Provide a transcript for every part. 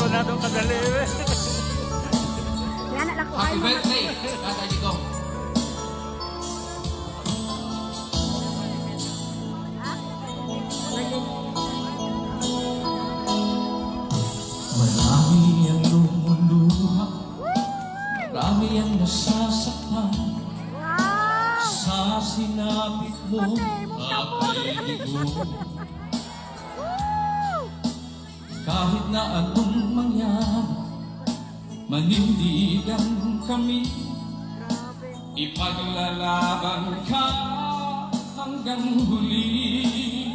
na doon kadali. Yan, alam ko. Happy birthday, Tatay Digong. Marami ang lumuluha, marami ang nasasaktan sa sinapit mo, Tatay Digong. Kahit na anong mangyari, manindigan kami, ipaglalaban ka hanggang huli.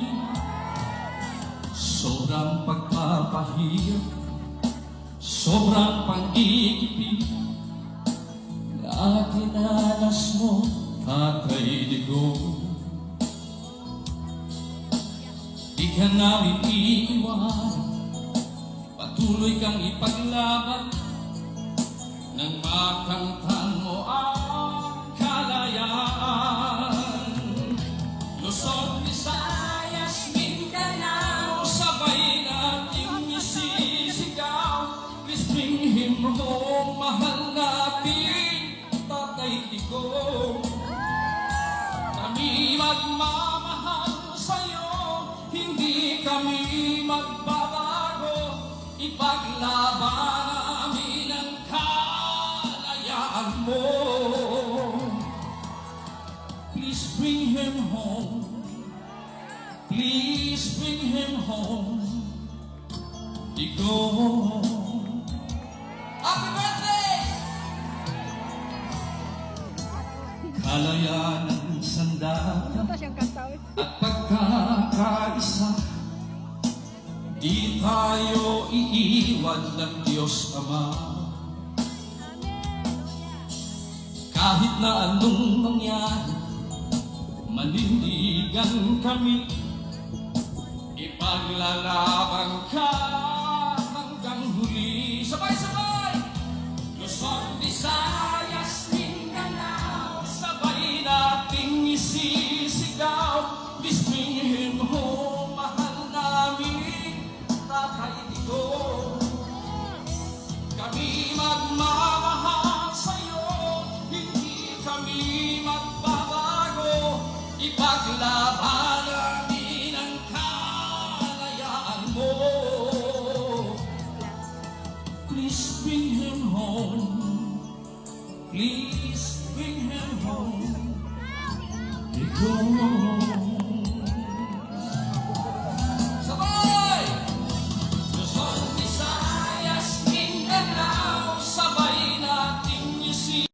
Sobrang pagpapahirap, sobrang pang-iipig na dinanas mo, Tatay Digong. Di ka namin iiwan, patuloy kang ipaglaban nang makamtan mo ang kalayaan. Luzon, Visayas, Mindanao, sabay nating isisigaw. Please bring him home, mahal natin Tatay Digong. Kami magmamahal sa'yo, hindi kami magbabago. Ipaglaban namin ang kalayaan mo. Please bring him home. Please bring him home. Digong. Happy birthday! Kalayaan ng sandata at pagkakaisa, di tayo iiwan ng Diyos Ama. Kahit na anong mangyari, manindigan kami, ipaglalaban ka hanggang huli. Sabay-sabay! Luzon, Visayas, Mindanao, sabay nating isisigaw. Please bring him home, mahal namin Tatay Digong. Kami magmamahal sa'yo, hindi kami magbabago. Ipaglaban namin ang kalayaan mo. Please bring him home. Please bring him home. Digong.